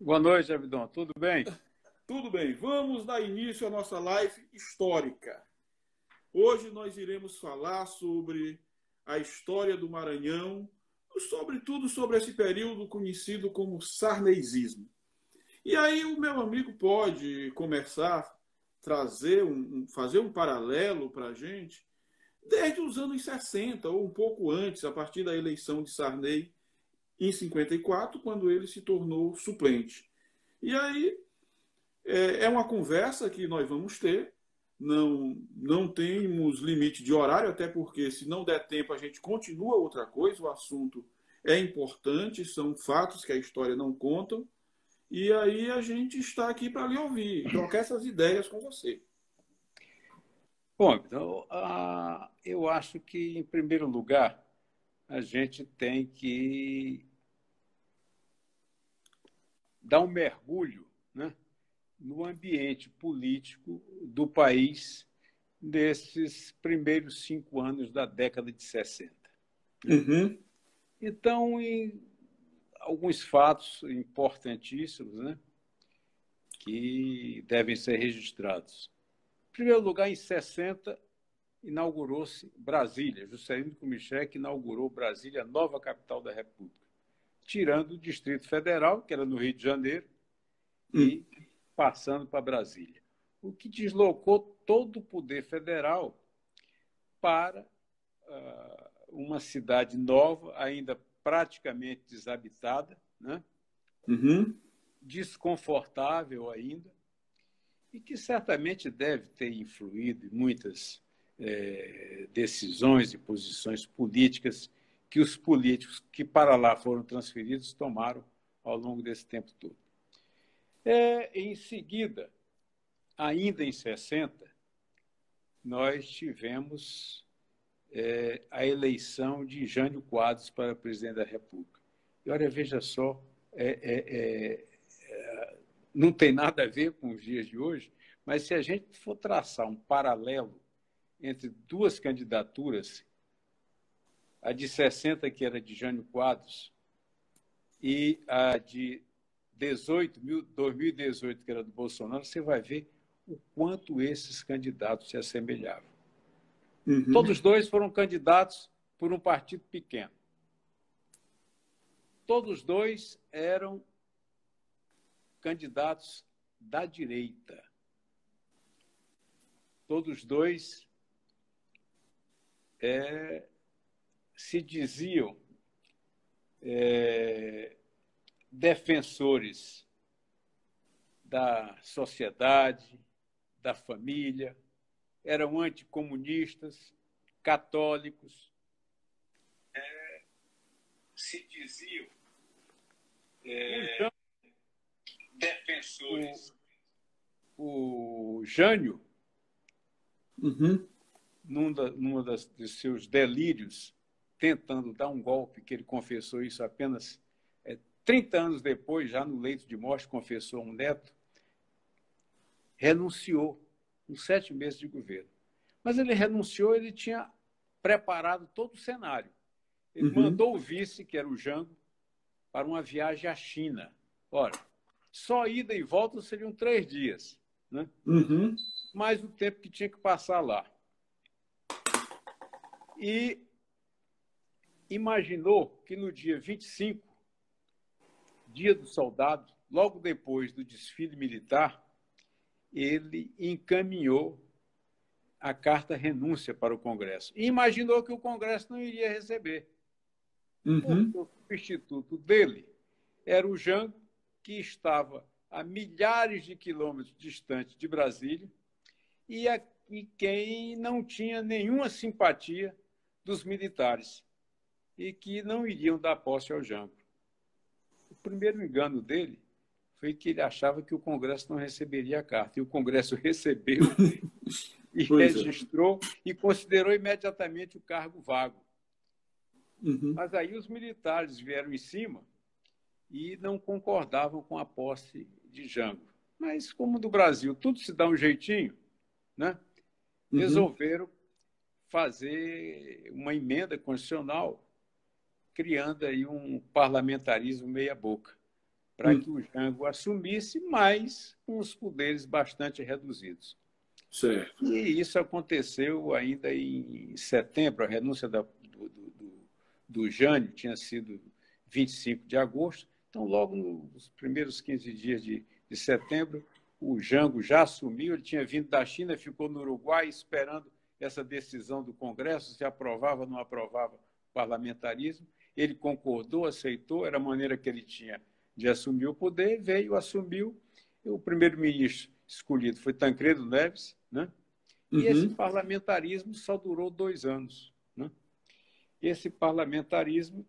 Boa noite, Abidão. Tudo bem? Tudo bem, vamos dar início à nossa live histórica. Hoje nós iremos falar sobre a história do Maranhão, sobretudo sobre esse período conhecido como sarneysismo. E aí o meu amigo pode começar a fazer um paralelo para a gente desde os anos 60, ou um pouco antes, a partir da eleição de Sarney em 54, quando ele se tornou suplente. E aí é uma conversa que nós vamos ter. Não temos limite de horário, até porque, se não der tempo, a gente continua outra coisa. O assunto é importante, são fatos que a história não conta. E aí a gente está aqui para lhe ouvir, trocar essas ideias com você. Bom, então, eu acho que, em primeiro lugar, a gente tem que dar um mergulho, né, no ambiente político do país nesses primeiros 5 anos da década de 60. Uhum. Então, em alguns fatos importantíssimos, né, que devem ser registrados. Em primeiro lugar, em 60, inaugurou-se Brasília. Juscelino Kubitschek inaugurou Brasília, nova capital da República, tirando o Distrito Federal, que era no Rio de Janeiro, e passando para Brasília. O que deslocou todo o poder federal para uma cidade nova, ainda praticamente desabitada, né? Uhum. Desconfortável ainda, e que certamente deve ter influído em muitas decisões e posições políticas que os políticos que para lá foram transferidos tomaram ao longo desse tempo todo. Em seguida, ainda em 60, nós tivemos a eleição de Jânio Quadros para presidente da República. E olha, veja só, não tem nada a ver com os dias de hoje, mas se a gente for traçar um paralelo entre duas candidaturas, a de 60, que era de Jânio Quadros, e a de 2018, que era do Bolsonaro, você vai ver o quanto esses candidatos se assemelhavam. Uhum. Todos dois foram candidatos por um partido pequeno. Todos dois eram candidatos da direita. Todos dois se diziam defensores da sociedade, da família, eram anticomunistas, católicos, se diziam defensores. O Jânio, Uhum. numa dos seus delírios, tentando dar um golpe, que ele confessou isso apenas 30 anos depois, já no leito de morte, confessou a um neto, renunciou com 7 meses de governo. Mas ele renunciou, ele tinha preparado todo o cenário. Ele mandou o vice, que era o Jango, para uma viagem à China. Ora, só ida e volta seriam 3 dias, né? Uhum. Mais o tempo que tinha que passar lá. E imaginou que no dia 25, dia do soldado, logo depois do desfile militar, ele encaminhou a carta renúncia para o Congresso. E imaginou que o Congresso não iria receber. Uhum. Porque o substituto dele era o Jango, que estava a milhares de quilômetros distante de Brasília e quem não tinha nenhuma simpatia dos militares e que não iriam dar posse ao Jango. O primeiro engano dele foi que ele achava que o Congresso não receberia a carta. E o Congresso recebeu e registrou e considerou imediatamente o cargo vago. Uhum. Mas aí os militares vieram em cima e não concordavam com a posse de Jango. Mas, como no Brasil tudo se dá um jeitinho, né? Resolveram fazer uma emenda constitucional criando aí um parlamentarismo meia-boca. para que o Jango assumisse, mas com os poderes bastante reduzidos. Certo. E isso aconteceu ainda em setembro. A renúncia do Jânio tinha sido 25 de agosto. Então, logo nos primeiros 15 dias de setembro, o Jango já assumiu. Ele tinha vindo da China, ficou no Uruguai esperando essa decisão do Congresso, se aprovava ou não aprovava o parlamentarismo. Ele concordou, aceitou, era a maneira que ele tinha de assumir o poder, veio, assumiu. O primeiro-ministro escolhido foi Tancredo Neves, né? E esse parlamentarismo só durou 2 anos. Né? Esse parlamentarismo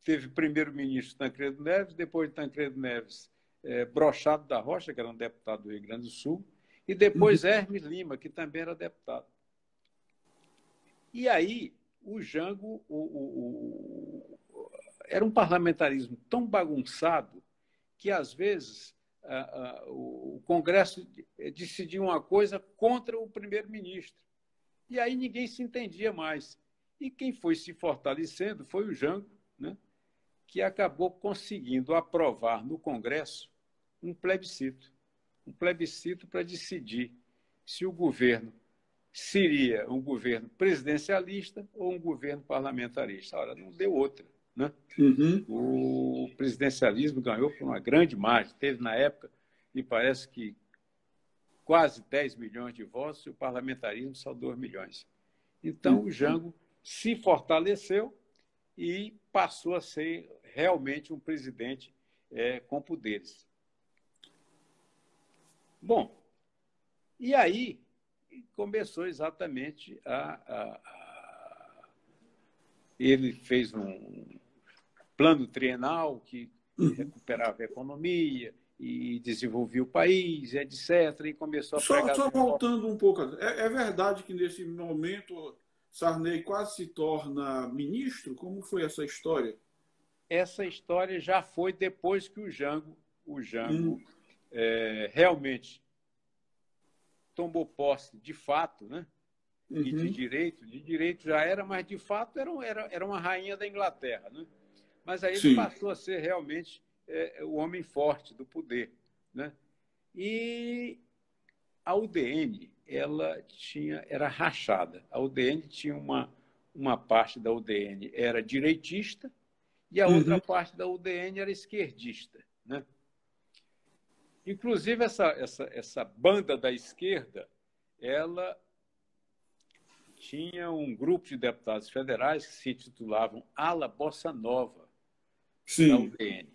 teve primeiro-ministro Tancredo Neves, depois de Tancredo Neves, Brochado da Rocha, que era um deputado do Rio Grande do Sul, e depois Hermes Lima, que também era deputado. E aí, o Jango era um parlamentarismo tão bagunçado que, às vezes, o Congresso decidia uma coisa contra o primeiro-ministro. E aí ninguém se entendia mais. E quem foi se fortalecendo foi o Jango, né, que acabou conseguindo aprovar no Congresso um plebiscito para decidir se o governo seria um governo presidencialista ou um governo parlamentarista. Ora, não deu outra. Né? O presidencialismo ganhou por uma grande margem. Teve, na época, me parece que quase 10 milhões de votos e o parlamentarismo só 2 milhões. Então, o Jango se fortaleceu e passou a ser realmente um presidente com poderes. Bom, e aí começou exatamente ele fez um plano trienal que recuperava a economia e desenvolvia o país, etc. E começou a pregar... Só voltando um pouco, é verdade que nesse momento Sarney quase se torna ministro? Como foi essa história? Essa história já foi depois que o Jango realmente tomou posse de fato, né? E de direito já era, mas de fato era uma rainha da Inglaterra, né? Mas aí ele passou a ser realmente o homem forte do poder, né? E a UDN era rachada. A UDN tinha uma parte da UDN era direitista e a outra parte da UDN era esquerdista, né? Inclusive essa banda da esquerda, ela tinha um grupo de deputados federais que se intitulavam Ala Bossa Nova da UDN.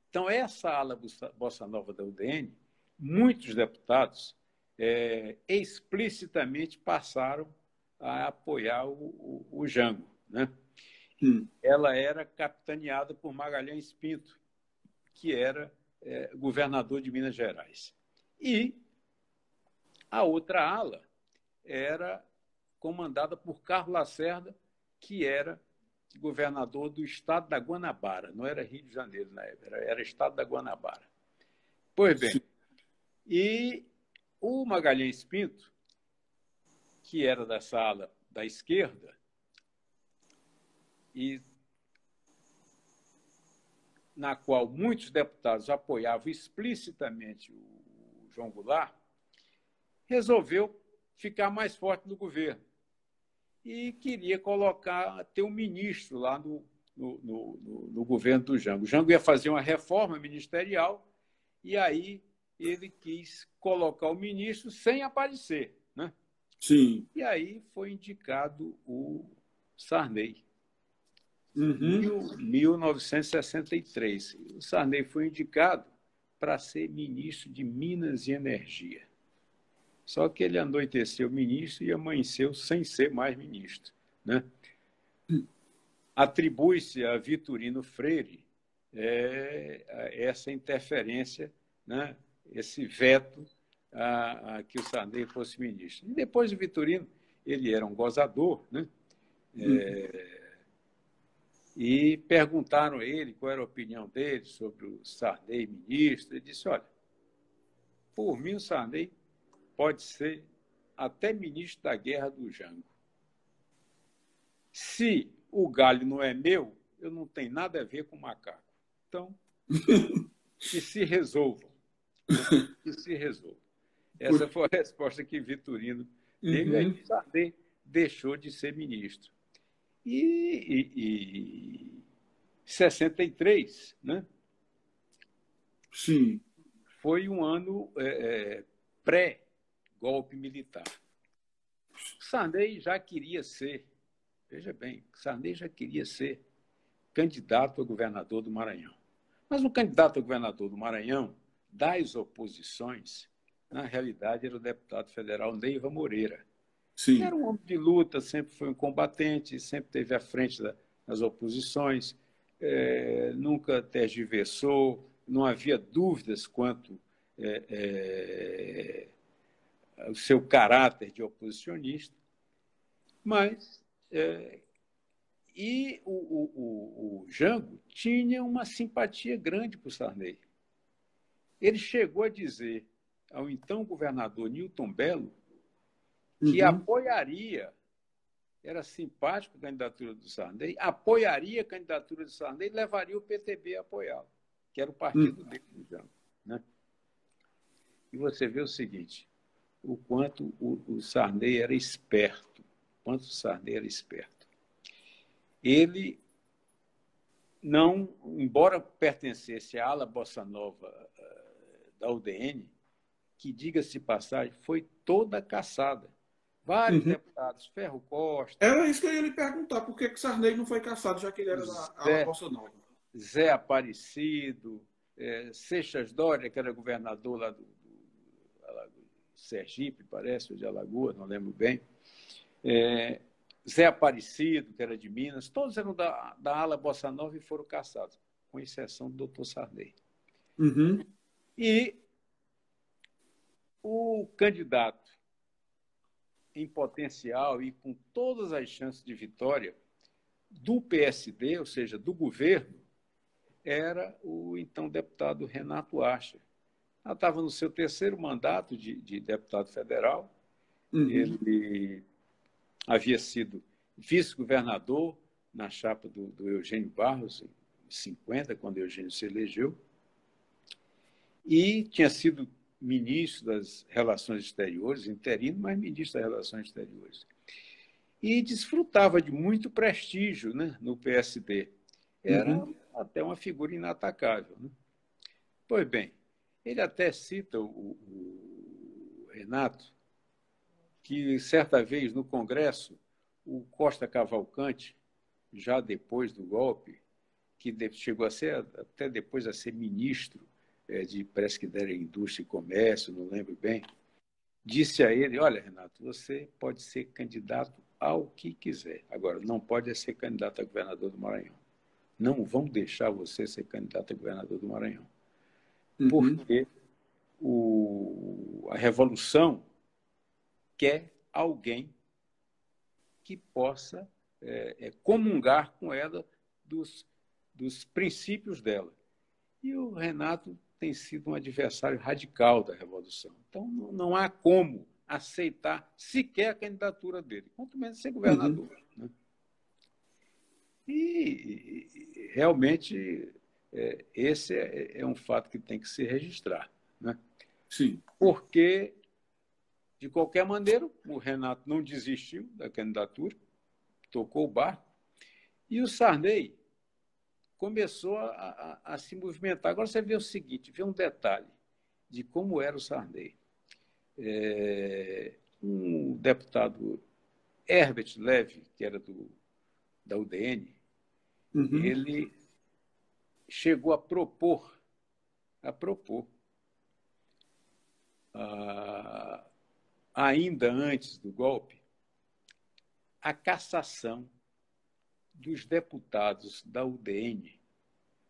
Então, essa ala Bossa Nova da UDN, muitos deputados explicitamente passaram a apoiar o Jango, né? Ela era capitaneada por Magalhães Pinto, que era governador de Minas Gerais. E a outra ala era comandada por Carlos Lacerda, que era governador do estado da Guanabara. Não era Rio de Janeiro na época, era estado da Guanabara. Pois bem, e o Magalhães Pinto, que era dessa ala da esquerda, e na qual muitos deputados apoiavam explicitamente o João Goulart, resolveu ficar mais forte no governo e queria ter um ministro lá no governo do Jango. O Jango ia fazer uma reforma ministerial e aí ele quis colocar o ministro sem aparecer, né? Sim. E aí foi indicado o Sarney. Em 1963. O Sarney foi indicado para ser ministro de Minas e Energia. Só que ele anoiteceu ministro e amanheceu sem ser mais ministro, né? Atribui-se a Vitorino Freire essa interferência, né? Esse veto a que o Sarney fosse ministro. E depois o Vitorino, ele era um gozador, né? E perguntaram a ele qual era a opinião dele sobre o Sarney ministro. Ele disse, olha, por mim o Sarney pode ser até ministro da guerra do Jango. Se o galho não é meu, eu não tenho nada a ver com o macaco. Então, que se resolvam. Que se resolvam. Essa foi a resposta que Vitorino deu, e aí Sarney deixou de ser ministro. E 63, né? Sim. Foi um ano pré-golpe militar. Sarney já queria ser, veja bem, Sarney já queria ser candidato a governador do Maranhão. Mas o candidato a governador do Maranhão, das oposições, na realidade era o deputado federal Neiva Moreira. Sim. Era um homem de luta, sempre foi um combatente, sempre esteve à frente das oposições, nunca tergiversou, não havia dúvidas quanto ao seu caráter de oposicionista. Mas, o Jango tinha uma simpatia grande por Sarney. Ele chegou a dizer ao então governador Newton Bello que apoiaria, era simpático a candidatura do Sarney, apoiaria a candidatura do Sarney e levaria o PTB a apoiá-lo, que era o partido dele, do Jango, né? E você vê o seguinte, o quanto o Sarney era esperto, Ele não, embora pertencesse à ala bossa nova da UDN, que, diga-se de passagem, foi toda caçada. Vários deputados, Ferro Costa... Era isso que eu ia lhe perguntar, por que Sarney não foi caçado, já que ele era da ala bossa nova? Zé Aparecido, Seixas Dória, que era governador lá do Sergipe, parece, ou de Alagoas, não lembro bem. Zé Aparecido, que era de Minas, todos eram da ala bossa nova e foram caçados, com exceção do doutor Sarney. E o candidato em potencial e com todas as chances de vitória do PSD, ou seja, do governo, era o então deputado Renato Acha. Ela estava no seu terceiro mandato de deputado federal. Ele havia sido vice-governador na chapa do Eugênio Barros, em 50, quando Eugênio se elegeu, e tinha sido ministro das Relações Exteriores, interino, mas ministro das Relações Exteriores. E desfrutava de muito prestígio, né, no PSD. Era até uma figura inatacável, né? Pois bem, ele até cita o Renato, que certa vez no Congresso, o Costa Cavalcante, já depois do golpe, que chegou a ser, até depois a ser ministro parece que era Indústria e Comércio, não lembro bem, disse a ele, olha, Renato, você pode ser candidato ao que quiser. Agora, não pode ser candidato a governador do Maranhão. Não vão deixar você ser candidato a governador do Maranhão. Porque a Revolução quer alguém que possa comungar com ela dos princípios dela. E o Renato tem sido um adversário radical da Revolução. Então, não há como aceitar sequer a candidatura dele, quanto menos ser governador. Né? E realmente, esse é um fato que tem que se registrar. Né? Sim. Porque, de qualquer maneira, o Renato não desistiu da candidatura, tocou o barco, e o Sarney começou a se movimentar. Agora você vê o seguinte, vê um detalhe de como era o Sarney. Um deputado, Herbert Levy, que era da UDN, ele chegou a propor, ainda antes do golpe, a cassação dos deputados da UDN,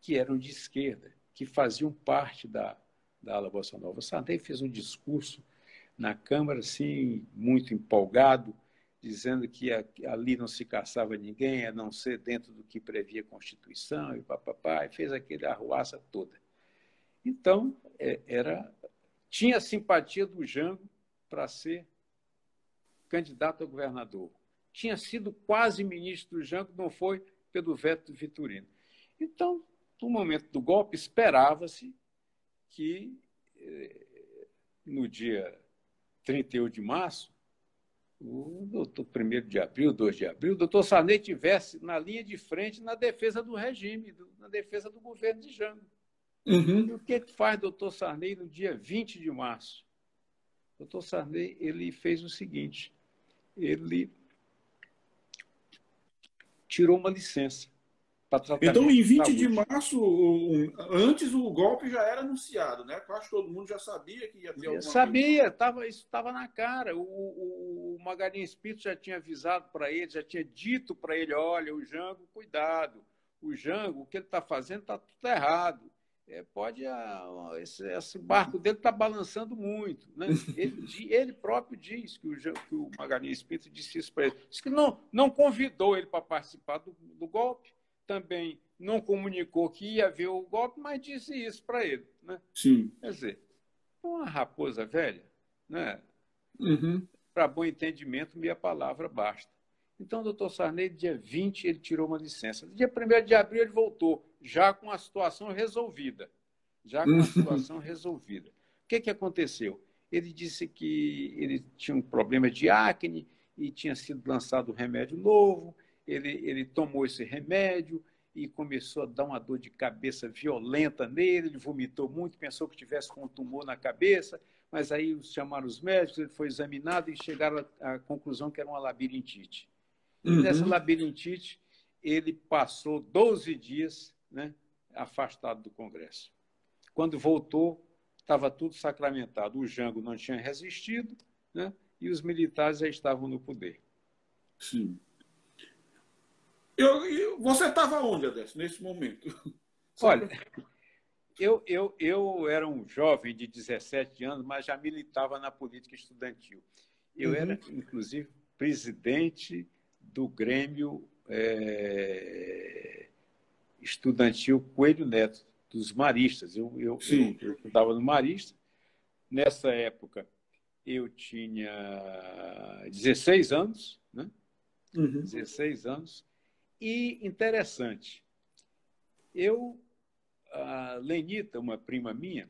que eram de esquerda, que faziam parte da ala Bossa Nova. O Sarney fez um discurso na Câmara, assim, muito empolgado, dizendo que ali não se caçava ninguém, a não ser dentro do que previa a Constituição, e papapá, e fez aquele arruaça toda. Então, tinha a simpatia do Jango para ser candidato a governador. Tinha sido quase ministro do Jango, não foi pelo veto do Vitorino. Então, no momento do golpe, esperava-se que, no dia 31 de março, o doutor 1º de abril, 2 de abril, o doutor Sarney estivesse na linha de frente na defesa do regime, na defesa do governo de Jango. E o que faz o doutor Sarney no dia 20 de março? O doutor Sarney ele fez o seguinte, ele tirou uma licença para tratamento. Então, em 20 de março, antes o golpe já era anunciado, né? Quase todo mundo já sabia que ia ter alguma coisa. Sabia, isso estava na cara. O Magalhães Pinto já tinha avisado para ele, já tinha dito para ele, olha, o Jango, cuidado, o Jango, o que ele está fazendo está tudo errado. Esse barco dele está balançando muito. Né? Ele próprio diz que o Magalhães Pinto disse isso para ele. Diz que não convidou ele para participar do golpe, também não comunicou que ia haver o golpe, mas disse isso para ele. Né? Sim. Quer dizer, uma raposa velha, né? Uhum. Para bom entendimento, minha palavra basta. Então, o doutor Sarney, dia 20, ele tirou uma licença. No dia 1º de abril, ele voltou, já com a situação resolvida. O que aconteceu? Ele disse que ele tinha um problema de acne e tinha sido lançado um remédio novo. Ele tomou esse remédio e começou a dar uma dor de cabeça violenta nele. Ele vomitou muito, pensou que tivesse com um tumor na cabeça, mas aí chamaram os médicos, ele foi examinado e chegaram à conclusão que era uma labirintite. E nessa labirintite, ele passou 12 dias, né, afastado do Congresso. Quando voltou, estava tudo sacramentado. O Jango não tinha resistido, né, e os militares já estavam no poder. Sim. Você estava onde, Adécio, nesse momento? Olha, eu era um jovem de 17 anos, mas já militava na política estudantil. Eu era, inclusive, presidente do Grêmio Estudantil Coelho Neto, dos maristas. Eu estava no Marista. Nessa época, eu tinha 16 anos, né? 16 anos. E, interessante, a Lenita, uma prima minha,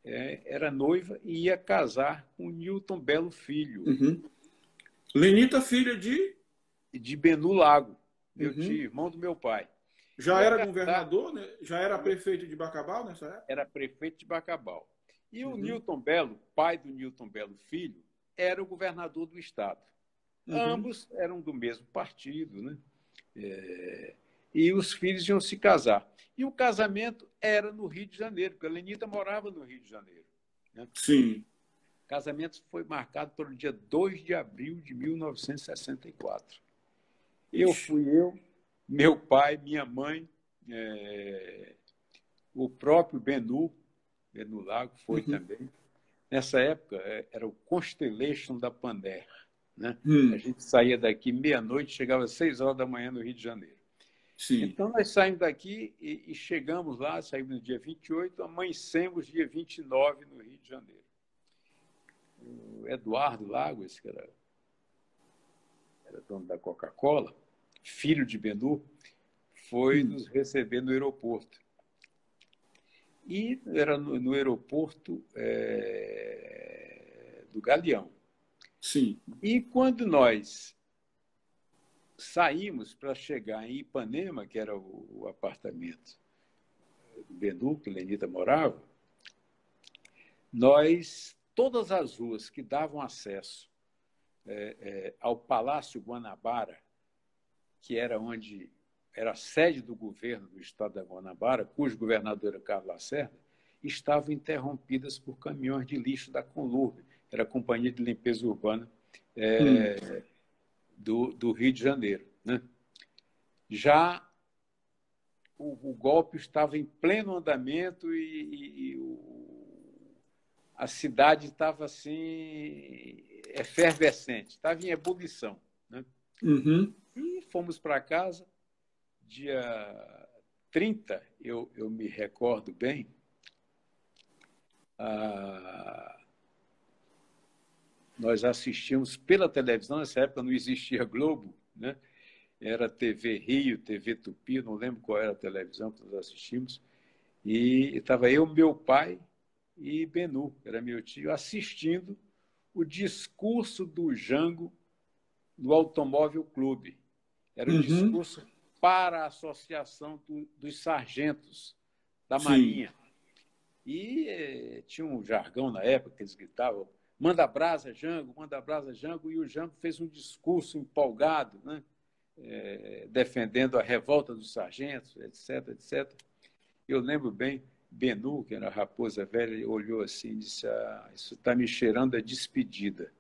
era noiva e ia casar com o Newton Belo Filho. Lenita, filha de Benu Lago, meu tio, irmão do meu pai. Já era governador, né? Já era prefeito de Bacabal nessa época? Era prefeito de Bacabal. E o Newton Belo, pai do Newton Belo Filho, era o governador do estado. Ambos eram do mesmo partido, né? E os filhos iam se casar. E o casamento era no Rio de Janeiro, porque a Lenita morava no Rio de Janeiro. Né? Sim. O casamento foi marcado para o dia 2 de abril de 1964. Fui eu, meu pai, minha mãe, o próprio Benu Lago foi também. Nessa época, era o Constellation da Pander. Né? A gente saía daqui meia-noite, chegava às 6 horas da manhã no Rio de Janeiro. Sim. Então, nós saímos daqui e chegamos lá, saímos no dia 28, amanhecemos dia 29 no Rio de Janeiro. O Eduardo Lago, esse que era dono da Coca-Cola, filho de Benu, foi nos receber no aeroporto. E era no aeroporto do Galeão. Sim. E quando nós saímos para chegar em Ipanema, que era o apartamento do Benu, que Lenita morava, todas as ruas que davam acesso ao Palácio Guanabara, que era onde era a sede do governo do estado da Guanabara, cujo governador era Carlos Lacerda, estavam interrompidas por caminhões de lixo da Conlurb, que era a Companhia de Limpeza Urbana do Rio de Janeiro. Né? Já o golpe estava em pleno andamento e a cidade estava assim, efervescente, estava em ebulição. Né? E fomos para casa, dia 30, eu me recordo bem, nós assistimos pela televisão, nessa época não existia Globo, né? era TV Rio, TV Tupi, não lembro qual era a televisão que nós assistimos, e estava eu, meu pai e Benu, que era meu tio, assistindo o discurso do Jango no Automóvel Clube. Era o Uhum. discurso para a Associação dos Sargentos da Sim. Marinha. E tinha um jargão na época que eles gritavam: manda brasa, Jango, e o Jango fez um discurso empolgado, né? Defendendo a revolta dos sargentos, etc, etc. Eu lembro bem, Benu, que era a raposa velha, olhou assim e disse: isso está me cheirando a despedida.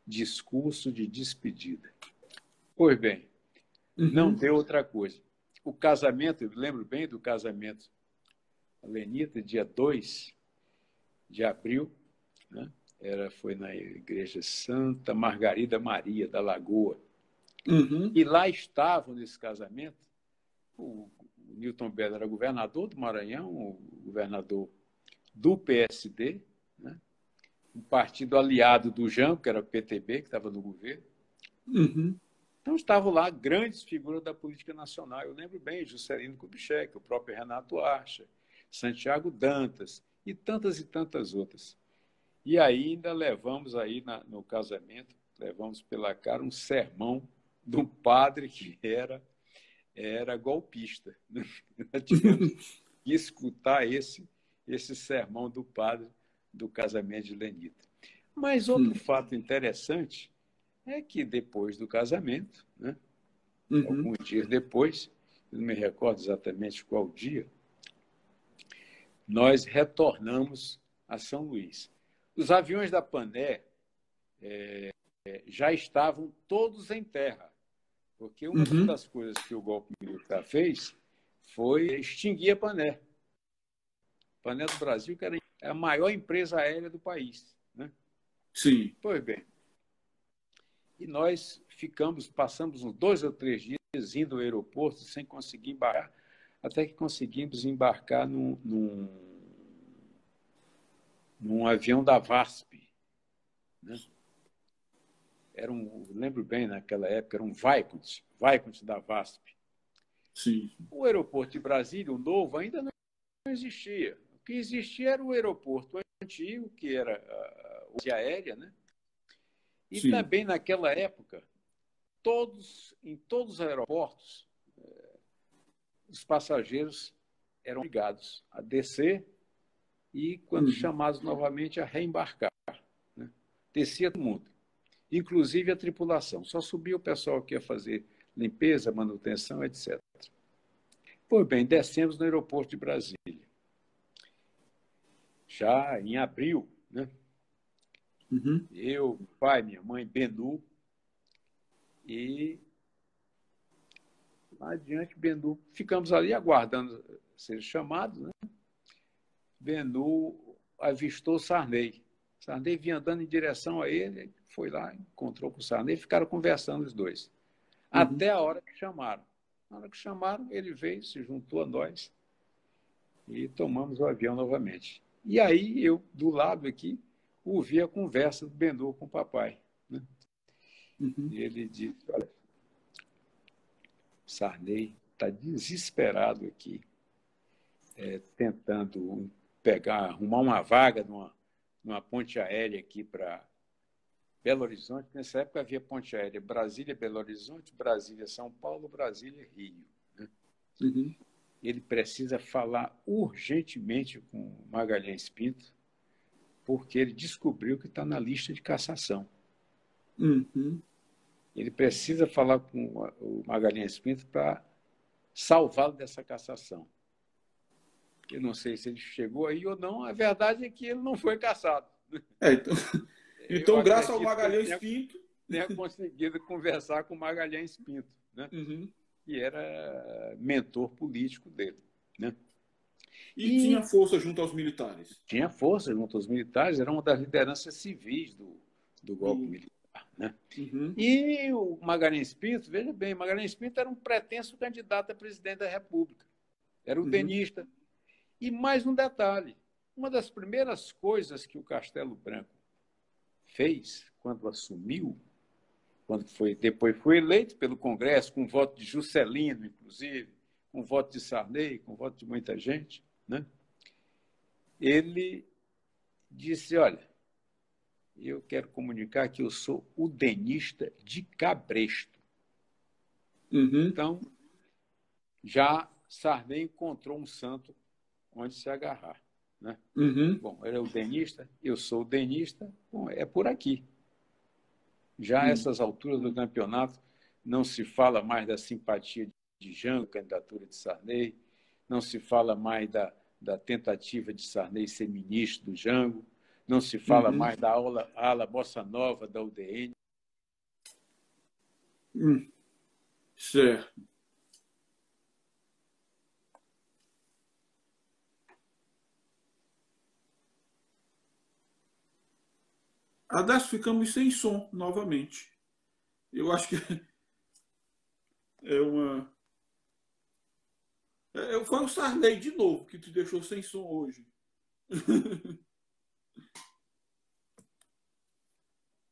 Discurso de despedida. Pois bem, não Uhum. deu outra coisa. O casamento, eu lembro bem do casamento da Lenita, dia 2 de abril, né? Foi na Igreja Santa Margarida Maria da Lagoa. Uhum. E lá estavam, nesse casamento, o Newton Belo era governador do Maranhão, o governador do PSD, né? Um partido aliado do Jango, que era o PTB, que estava no governo. Uhum. Então estavam lá grandes figuras da política nacional. Eu lembro bem, Juscelino Kubitschek, o próprio Renato Archa, Santiago Dantas e tantas outras. E ainda levamos aí no casamento, levamos pela cara um sermão de um padre que era golpista. Nós tivemos que escutar esse sermão do padre do casamento de Lenita. Mas outro fato interessante é que depois do casamento, né, Uhum. alguns dias depois, não me recordo exatamente qual dia, nós retornamos a São Luís. Os aviões da Pané já estavam todos em terra, porque uma Uhum. das coisas que o golpe militar fez foi extinguir a Pané. A Pané do Brasil, que era a maior empresa aérea do país, né? Sim. Pois bem, e nós passamos uns 2 ou 3 dias indo ao aeroporto sem conseguir embarcar, até que conseguimos embarcar num avião da VASP, né? Lembro bem, naquela época, era um Vicont da VASP. Sim. O aeroporto de Brasília, o novo, ainda não existia. O que existia era o aeroporto antigo, que era a aérea, né? E Sim. também, naquela época, em todos os aeroportos, os passageiros eram obrigados a descer e, quando Uhum. chamados novamente, a reembarcar, né? Descia todo mundo, inclusive a tripulação. Só subia o pessoal que ia fazer limpeza, manutenção, etc. Pois bem, descemos no aeroporto de Brasília, já em abril, né? Uhum. Eu, pai, minha mãe, Benu, e lá adiante, Benu, ficamos ali aguardando ser chamados, né? Benu avistou Sarney. Sarney vinha andando em direção a ele, foi lá, encontrou com o Sarney e ficaram conversando os dois. Uhum. Até a hora que chamaram. Na hora que chamaram, ele veio, se juntou a nós e tomamos o avião novamente. E aí eu, do lado aqui, ouvi a conversa do Benu com o papai, né? Uhum. E ele disse: olha, Sarney está desesperado aqui, tentando arrumar uma vaga numa ponte aérea aqui para Belo Horizonte. Nessa época havia ponte aérea Brasília-Belo Horizonte, Brasília-São Paulo, Brasília-Rio, né? Uhum. Ele precisa falar urgentemente com Magalhães Pinto, porque ele descobriu que está na lista de cassação. Uhum. Ele precisa falar com o Magalhães Pinto para salvá-lo dessa cassação. Eu não sei se ele chegou aí ou não. A verdade é que ele não foi cassado. Então, Eu então, graças ao acredito que ele Magalhães Pinto. tenha conseguido conversar com Magalhães Pinto, né? Uhum. Que era mentor político dele, né? E tinha E força junto aos militares. tinha força junto aos militares, era uma das lideranças civis do golpe Do... militar, né? Uhum. E o Magalhães Pinto, veja bem, Magalhães Pinto era um pretenso candidato a presidente da República, era o Uhum. tenista. E mais um detalhe, uma das primeiras coisas que o Castelo Branco fez quando assumiu depois foi eleito pelo Congresso, com voto de Juscelino, inclusive, com voto de Sarney, com voto de muita gente, né? Ele disse, olha, eu quero comunicar que eu sou udenista de cabresto. Uhum. Então, já Sarney encontrou um santo onde se agarrar, né? Uhum. Bom, ele é udenista, eu sou udenista, bom, é por aqui. Já a essas alturas do campeonato, não se fala mais da simpatia de Jango, candidatura de Sarney, não se fala mais da tentativa de Sarney ser ministro do Jango, não se fala mais da ala bossa nova da UDN. Certo. Adesso ficamos sem som novamente. Eu acho que é uma. Foi o Sarney de novo que te deixou sem som hoje.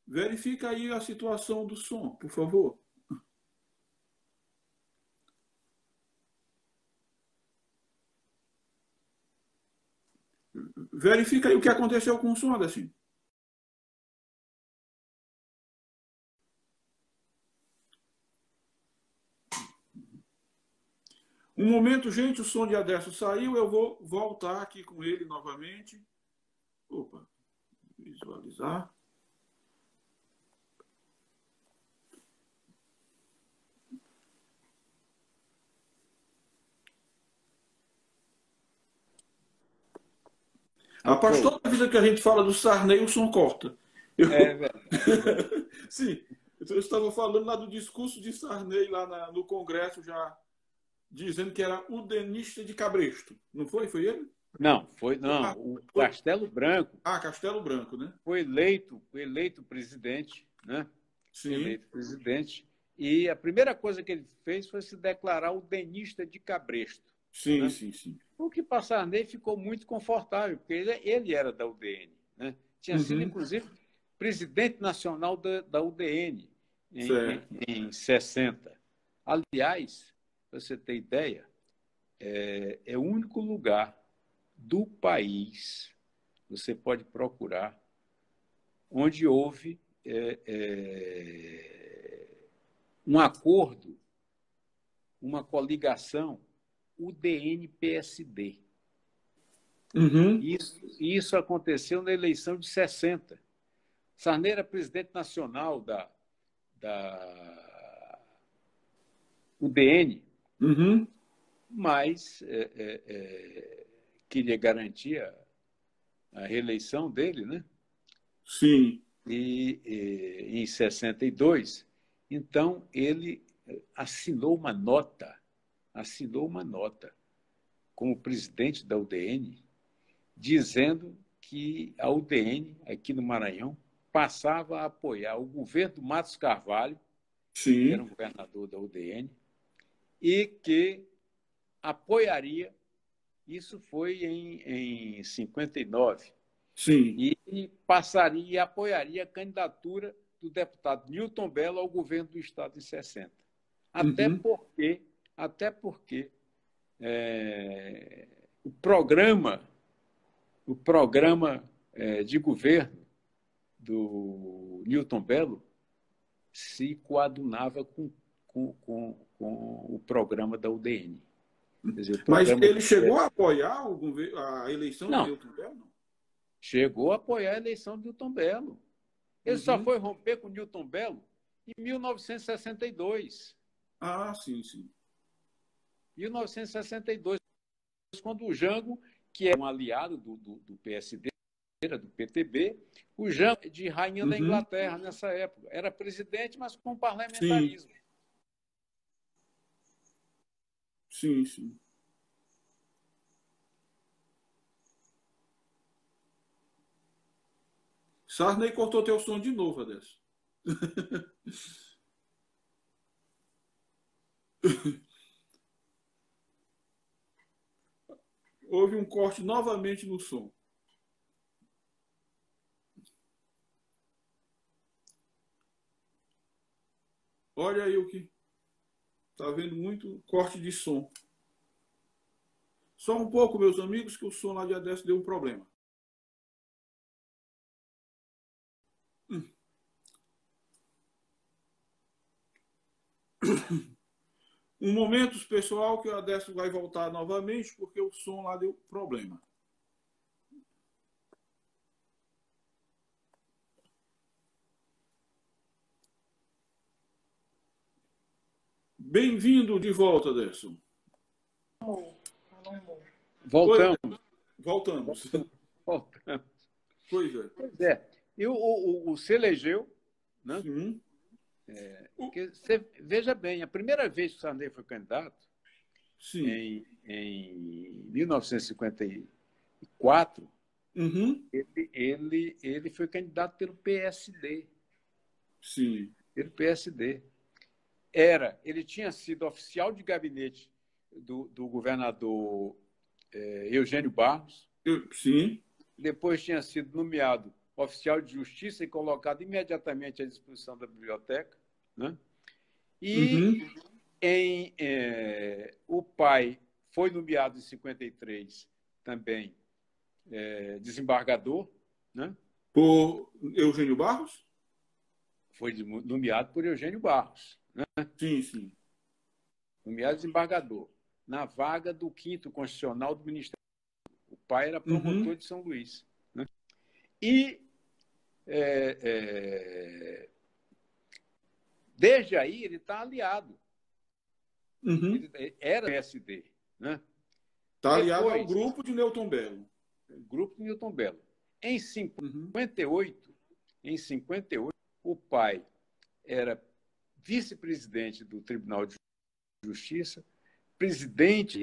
Verifica aí a situação do som, por favor. Verifica aí o que aconteceu com o som, Adecinho. Um momento, gente, o som de Adesso saiu, eu vou voltar aqui com ele novamente. Opa, visualizar. Rapaz, toda vida que a gente fala do Sarney, o som corta. É verdade. Sim, eu estava falando lá do discurso de Sarney lá no Congresso, já dizendo que era udenista de cabresto. Não foi? Foi ele? Não, o Castelo Branco. Ah, Castelo Branco, né? Foi eleito presidente, né? Sim. Foi eleito presidente. E a primeira coisa que ele fez foi se declarar udenista de cabresto. Sim, né? sim. O que para Sarney ficou muito confortável, porque ele era da UDN. Né? Tinha sido, inclusive, presidente nacional da UDN em 60. Aliás, para você ter ideia, é o único lugar do país, você pode procurar, onde houve um acordo, uma coligação UDN-PSD. Isso aconteceu na eleição de 60. Sarney era presidente nacional da UDN, mas que lhe garantia a reeleição dele, né? Sim. E em 62, então ele assinou uma nota como presidente da UDN, dizendo que a UDN, aqui no Maranhão, passava a apoiar o governo do Matos Carvalho, que era o governador da UDN, e que apoiaria, isso foi em 59, Sim. e apoiaria a candidatura do deputado Newton Bello ao governo do Estado em 60. Até porque o programa de governo do Newton Bello se coadunava com o programa da UDN. Quer dizer, mas ele chegou a apoiar a eleição de Newton Bello? Chegou a apoiar a eleição de Newton Bello. Ele só foi romper com Newton Bello em 1962. Ah, sim. 1962, quando o Jango, que é um aliado do PSD, do PTB, o Jango de rainha da Inglaterra nessa época. Era presidente, mas com parlamentarismo. Sim. Sarney cortou teu som de novo, Adesso. Houve um corte novamente no som. Olha aí o que... Está havendo muito corte de som. Só um pouco, meus amigos, que o som lá de Adesso deu um problema. Um momento, pessoal, que o Adesso vai voltar novamente, porque o som lá deu problema. Bem-vindo de volta, Adesso. Voltamos. Voltamos. Voltamos. Pois é. Pois é. E o se elegeu, né? Sim. Você veja bem, a primeira vez que o Sarney foi candidato, Sim. em 1954, Uhum. ele foi candidato pelo PSD. Sim. Pelo PSD. Ele tinha sido oficial de gabinete do governador Eugênio Barros. Sim. Depois tinha sido nomeado oficial de justiça e colocado imediatamente à disposição da biblioteca, né? E o pai foi nomeado em 53 também desembargador, né? Por Eugênio Barros? Foi nomeado por Eugênio Barros, né? Sim, sim. Nomeado desembargador, na vaga do 5º Constitucional do Ministério. O pai era promotor de São Luís, né? E desde aí ele está aliado. Ele era PSD, né? Está aliado ao grupo de Newton Bello. Grupo de Newton Bello. Em 58, o pai era vice-presidente do Tribunal de Justiça, presidente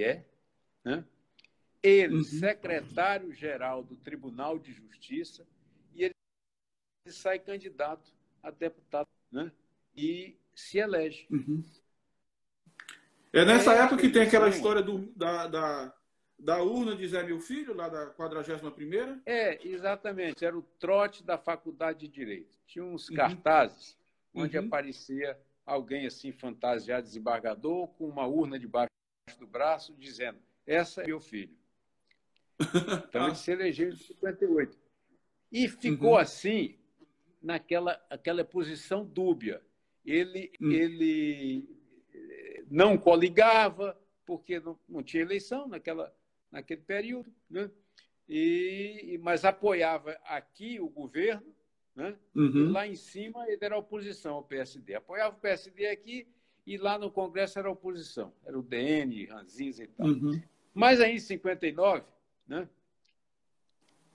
né? Ele, secretário-geral do Tribunal de Justiça, e ele sai candidato a deputado, né? E se elege. É nessa época que tem aquela história da urna de Zé Meu Filho, lá da 41ª? Exatamente. Era o trote da Faculdade de Direito. Tinha uns cartazes onde aparecia alguém assim fantasiado, desembargador, com uma urna debaixo do braço, dizendo: essa é meu filho. Então ele se elegeu em 58. E ficou assim, aquela posição dúbia. Ele não coligava, porque não tinha eleição naquele período, né? Mas apoiava aqui o governo, né? E lá em cima ele era oposição ao PSD. Apoiava o PSD aqui e lá no Congresso era oposição. Era o DN, Ranzinza e tal. Mas aí em 59, né?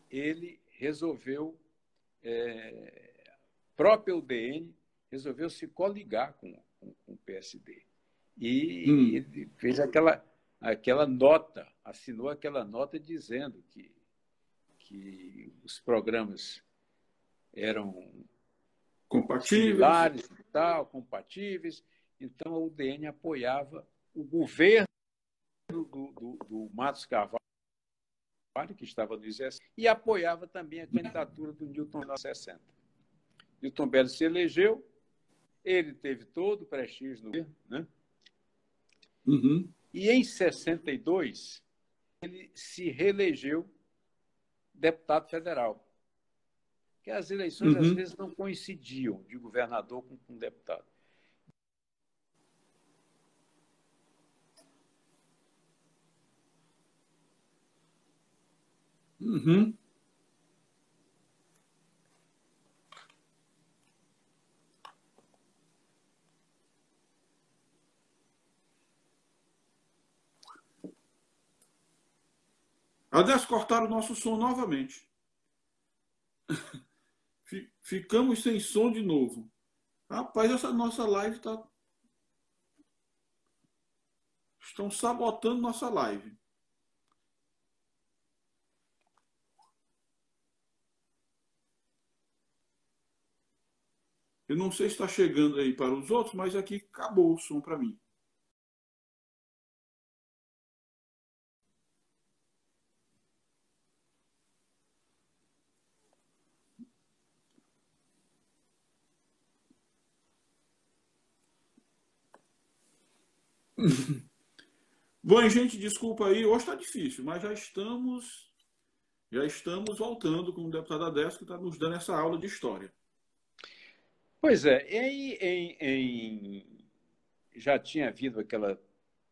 Ele resolveu, próprio UDN, resolveu se coligar com o PSD. E ele fez aquela nota, assinou aquela nota dizendo que os programas eram similares e tal, compatíveis. Então, a UDN apoiava o governo do Matos Carvalho, que estava no Exército, e apoiava também a candidatura do Newton Bello em 60. Newton Bello se elegeu, ele teve todo o prestígio no governo, né? E em 62, ele se reelegeu deputado federal. Porque as eleições, às vezes, não coincidiam de governador com deputado. Adesso cortaram o nosso som novamente. Ficamos sem som de novo. Rapaz, essa nossa live tá... Estão sabotando nossa live. Eu não sei se está chegando aí para os outros, mas aqui acabou o som para mim. Bom, gente, desculpa aí, hoje está difícil, mas já estamos voltando com o deputado Adesso, que está nos dando essa aula de história. Pois é, já tinha havido aquela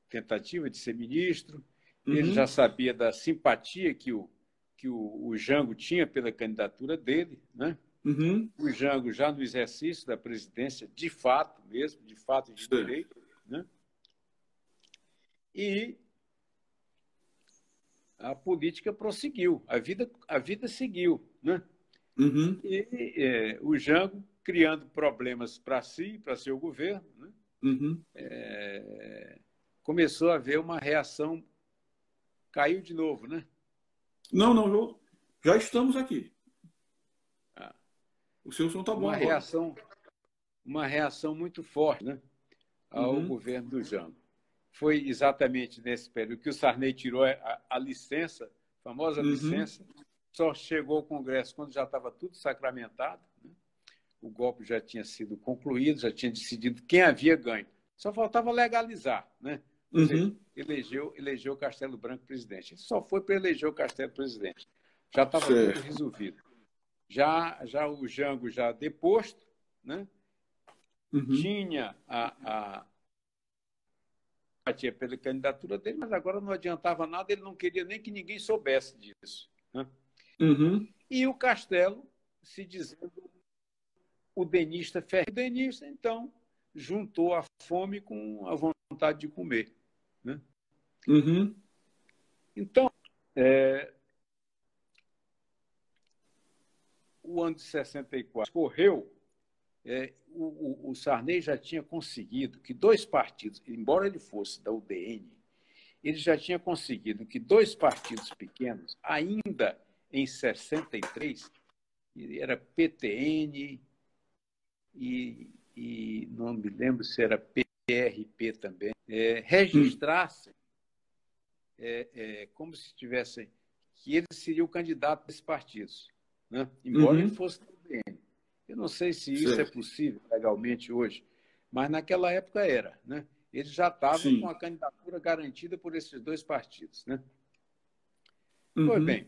tentativa de ser ministro, ele já Uhum, sabia da simpatia que o Jango tinha pela candidatura dele, né? uhum, O Jango já no exercício da presidência, de fato mesmo, de fato e de certo. direito, né? E a política prosseguiu, a vida seguiu, né? Uhum, E o Jango criando problemas para si, para seu governo, né? uhum. Começou a haver uma reação, caiu de novo, né? Não, não, já estamos aqui. Ah, O seu som está bom Uma agora. reação, uma reação muito forte, né, ao Uhum, governo do Jango. Foi exatamente nesse período que o Sarney tirou a licença, a famosa uhum, licença, só chegou ao Congresso quando já estava tudo sacramentado, né? O golpe já tinha sido concluído, já tinha decidido quem havia ganho. Só faltava legalizar, né? Ou seja, uhum. elegeu o Castelo Branco presidente. Ele só foi para eleger o Castelo presidente. Já estava tudo Certo. resolvido. Já o Jango já deposto, né? Uhum. Tinha a simpatia pela candidatura dele, mas agora não adiantava nada, ele não queria nem que ninguém soubesse disso, né? Uhum. E o Castelo, se dizendo o denista ferro denista, então juntou a fome com a vontade de comer, né? Uhum. Então, o ano de 64 correu, o Sarney já tinha conseguido que dois partidos, embora ele fosse da UDN, ele já tinha conseguido que dois partidos pequenos, ainda em 63, era PTN e não me lembro se era PRP também, Uhum. registrassem como se tivessem que ele seria o candidato desses partidos, né? Embora ele Uhum. fosse do UDN. Eu não sei se isso é Certo. possível legalmente hoje, mas naquela época era, né? Ele já estava com Sim. a candidatura garantida por esses dois partidos, né? Pois Uhum. bem,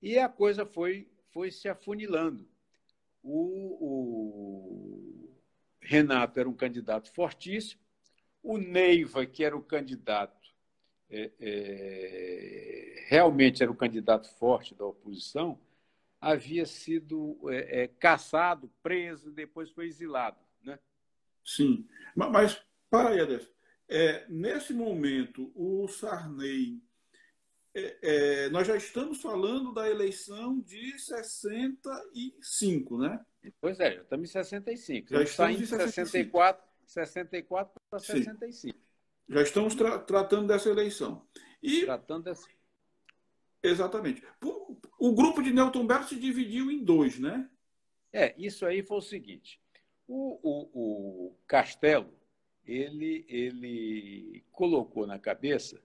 e a coisa foi se afunilando. O Renato era um candidato fortíssimo, o Neiva, que era o candidato, realmente era o candidato forte da oposição, havia sido caçado, preso, depois foi exilado, né? Sim. Mas para aí, Adesso. Nesse momento, o Sarney. Nós já estamos falando da eleição de 65, né? Pois é, já estamos em 65. Já Estamos estamos saindo em de 65. 64 para Sim. 65. Já estamos Uhum. tratando dessa eleição. E, Tratando dessa. exatamente. O grupo de Nelton Berto se dividiu em dois, né? Isso aí foi o seguinte: o Castelo ele colocou na cabeça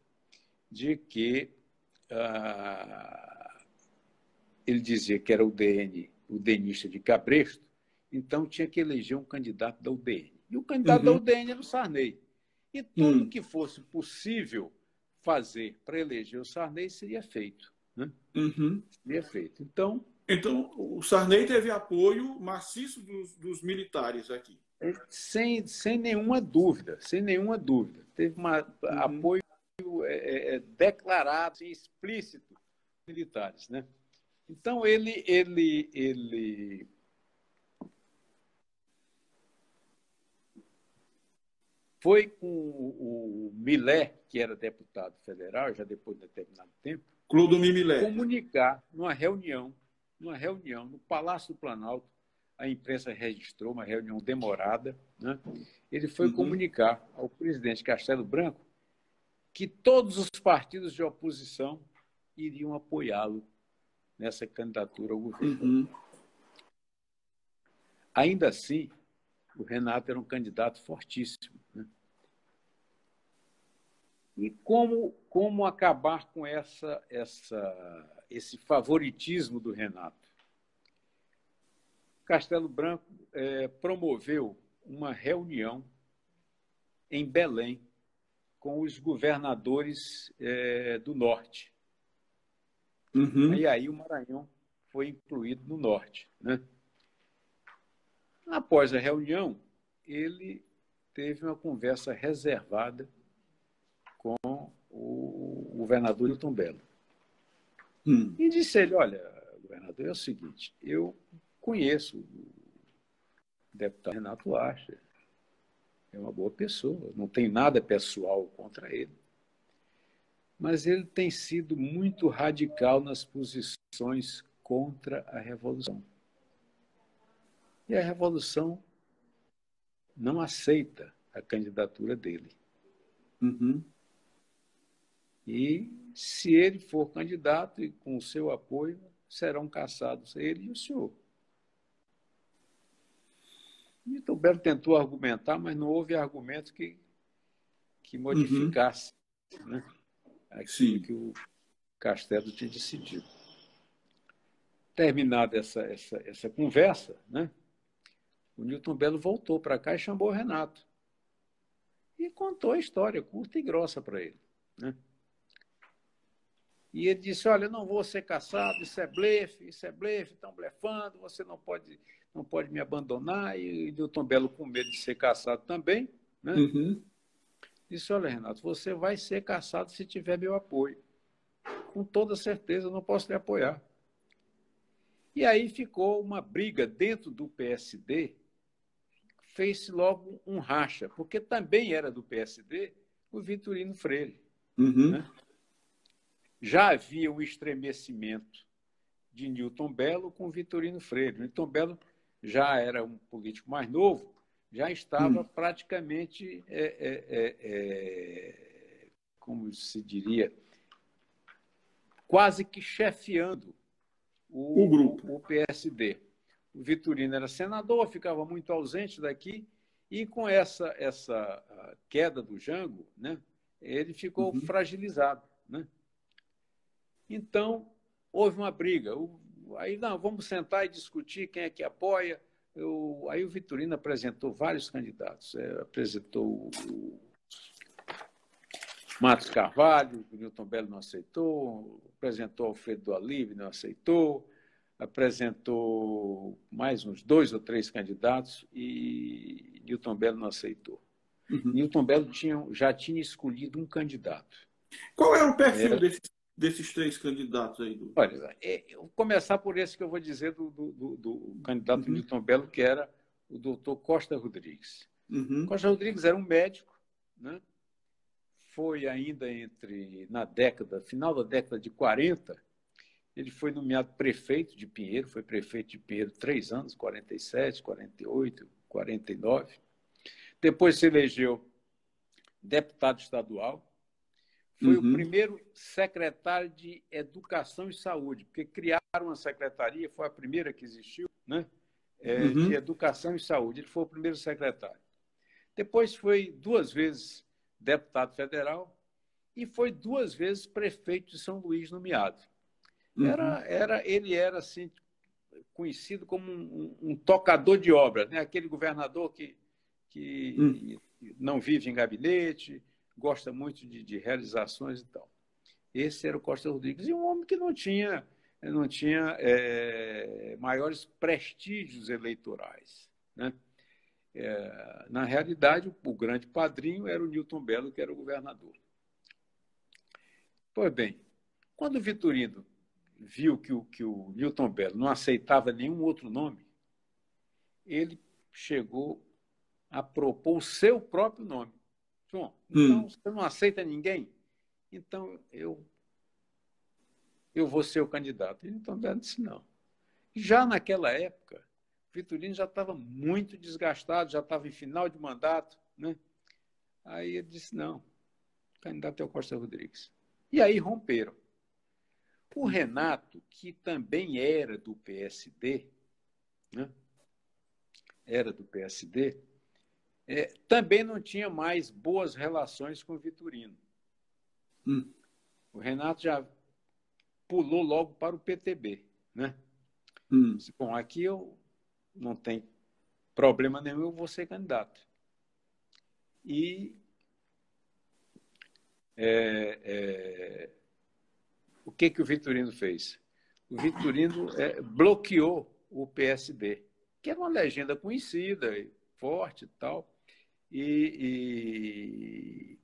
de que ele dizia que era o denista de Cabresto, então tinha que eleger um candidato da UDN. E o candidato da Uhum. UDN era o Sarney. E tudo Hum. que fosse possível fazer para eleger o Sarney seria feito, né? Uhum. Seria feito. Então, Então, o Sarney teve apoio maciço dos militares aqui. sem nenhuma dúvida, sem nenhuma dúvida, teve um Uhum. apoio declarado, assim, explícito militares, né? Então ele foi com o Milé, que era deputado federal, já depois de determinado tempo, Clodomir Millet. comunicar numa reunião no Palácio do Planalto. A imprensa registrou uma reunião demorada, né? Ele foi Uhum. comunicar ao presidente Castelo Branco que todos os partidos de oposição iriam apoiá-lo nessa candidatura ao governo. Uhum. Ainda assim, o Renato era um candidato fortíssimo, né? E como acabar com esse favoritismo do Renato? Castelo Branco promoveu uma reunião em Belém com os governadores do Norte. Uhum. E aí o Maranhão foi incluído no Norte, né? Após a reunião, ele teve uma conversa reservada com o governador Newton Bello. E disse a ele, olha, governador, é o seguinte, eu conheço o deputado Renato Archer, é uma boa pessoa, não tem nada pessoal contra ele, mas ele tem sido muito radical nas posições contra a Revolução. E a Revolução não aceita a candidatura dele. Uhum. E, se ele for candidato e com o seu apoio, serão cassados ele e o senhor. Newton Bello tentou argumentar, mas não houve argumento que modificasse, né, aquilo que o Castelo tinha decidido. Terminada essa conversa, né, o Newton Bello voltou para cá e chamou o Renato. E contou a história, curta e grossa, para ele, né? E ele disse, olha, eu não vou ser cassado, isso é blefe, estão blefando, você não pode me abandonar. E Newton Bello, com medo de ser cassado também, né? Disse, olha, Renato, você vai ser cassado se tiver meu apoio. Com toda certeza, eu não posso lhe apoiar. E aí ficou uma briga dentro do PSD, fez-se logo um racha, porque também era do PSD o Vitorino Freire. Né? Já havia um estremecimento de Newton Bello com Vitorino Freire. Newton Bello já era um político mais novo, já estava praticamente, como se diria, quase que chefiando o PSD. O Vitorino era senador, ficava muito ausente daqui, e com essa queda do Jango, né, ele ficou fragilizado. Né? Então, houve uma briga. Aí, não, vamos sentar e discutir quem é que apoia. Aí o Vitorino apresentou vários candidatos. Apresentou o Matos Carvalho, o Newton Bello não aceitou, apresentou Alfredo do Alibe, não aceitou, apresentou mais uns 2 ou 3 candidatos e Newton Bello não aceitou. Newton Bello já tinha escolhido um candidato. Qual era o perfil desses 3 candidatos aí? Olha, eu vou começar por esse que eu vou dizer do candidato Newton Bello, que era o doutor Costa Rodrigues. Costa Rodrigues era um médico, né? Foi ainda final da década de 40, ele foi nomeado prefeito de Pinheiro, foi prefeito de Pinheiro 3 anos, 47, 48, 49. Depois se elegeu deputado estadual, foi o primeiro secretário de Educação e Saúde, porque criaram uma secretaria, foi a primeira que existiu, né? De Educação e Saúde. Ele foi o primeiro secretário. Depois foi 2 vezes deputado federal e foi 2 vezes prefeito de São Luís nomeado. Ele era assim, conhecido como um tocador de obras, né? Aquele governador que não vive em gabinete, gosta muito de realizações e tal. Esse era o Costa Rodrigues, e um homem que não tinha maiores prestígios eleitorais, né? Na realidade, o grande padrinho era o Newton Bello, que era o governador. Pois bem, quando o Vitorino viu que o Newton Bello não aceitava nenhum outro nome, ele chegou a propor o seu próprio nome. Bom, então, você não aceita ninguém? Então, eu vou ser o candidato. E Newton Bello disse não. Já naquela época, Vitorino já estava muito desgastado, já estava em final de mandato, né? Aí ele disse, não, o candidato é o Costa Rodrigues. E aí romperam. O Renato, que também era do PSD, né? Era do PSD, também não tinha mais boas relações com o Vitorino. O Renato já pulou logo para o PTB, né? Disse, bom, aqui eu não tenho problema nenhum, eu vou ser candidato. E o que o Vitorino fez? O Vitorino bloqueou o PSD, que era uma legenda conhecida, forte e tal, e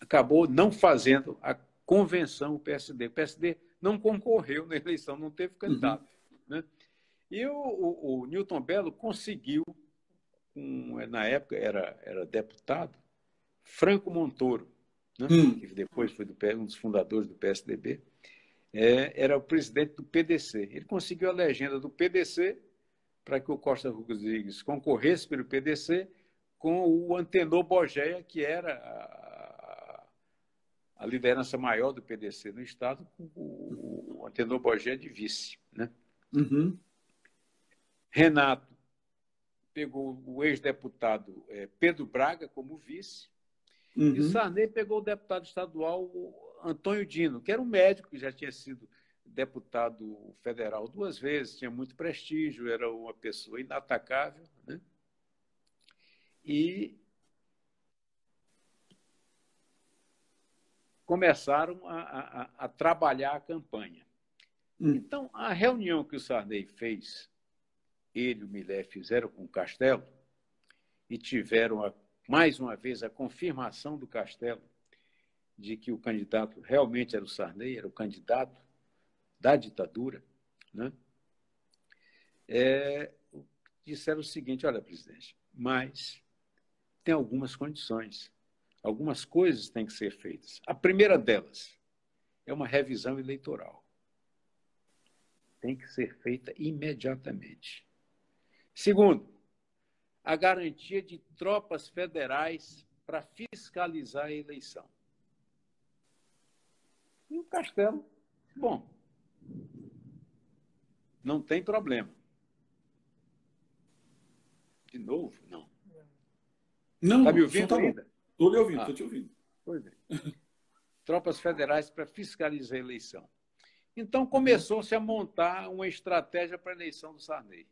acabou não fazendo a convenção o PSD. O PSD não concorreu na eleição, não teve candidato. Né? E o Newton Bello conseguiu, na época era deputado, Franco Montoro, né? Que depois foi um dos fundadores do PSDB, era o presidente do PDC. Ele conseguiu a legenda do PDC para que o Costa Rodrigues concorresse pelo PDC com o Antenor Bogéia, que era a liderança maior do PDC no Estado, com o Antenor Bogéia de vice. Né? Renato pegou o ex-deputado Pedro Braga como vice, e Sarney pegou o deputado estadual Antônio Dino, que era um médico que já tinha sido deputado federal 2 vezes, tinha muito prestígio, era uma pessoa inatacável, né? E começaram a trabalhar a campanha. Então, a reunião que o Sarney fez, ele e o Millet fizeram com o Castelo, e tiveram, mais uma vez, a confirmação do Castelo de que o candidato realmente era o Sarney, era o candidato da ditadura, né? Disseram o seguinte: olha, presidente, mas tem algumas condições, algumas coisas têm que ser feitas. A primeira delas é uma revisão eleitoral. Tem que ser feita imediatamente. Segundo, a garantia de tropas federais para fiscalizar a eleição. E o Castelo, bom, não tem problema. De novo, não. Não, está me ouvindo tá ainda? Estou lhe ouvindo, estou te ouvindo. Pois é. Tropas federais para fiscalizar a eleição. Então, começou-se a montar uma estratégia para a eleição do Sarney.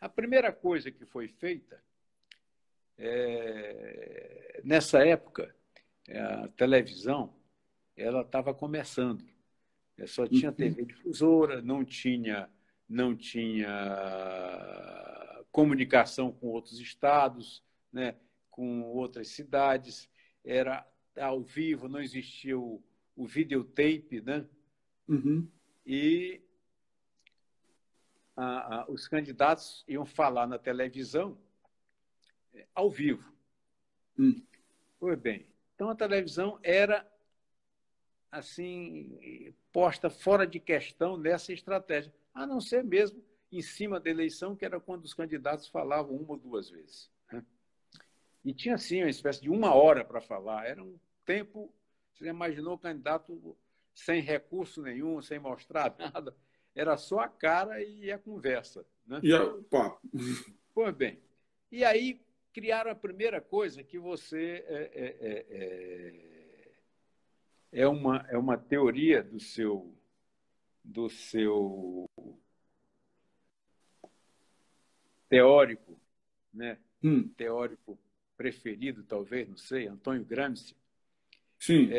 A primeira coisa que foi feita, nessa época, a televisão ela estava começando. Só tinha TV difusora, não tinha comunicação com outros estados, né, com outras cidades. Era ao vivo, não existia o videotape, né? E os candidatos iam falar na televisão ao vivo. Pois bem, então a televisão era assim posta fora de questão nessa estratégia, a não ser mesmo em cima da eleição, que era quando os candidatos falavam 1 ou 2 vezes. Né? E tinha, assim, uma espécie de 1 hora para falar. Era um tempo, você imaginou o candidato sem recurso nenhum, sem mostrar nada, era só a cara e a conversa. Né? E o papo. Pois bem, e aí criaram a primeira coisa que você... É uma teoria do seu teórico, né? Teórico preferido, talvez, não sei, Antônio Gramsci, Sim.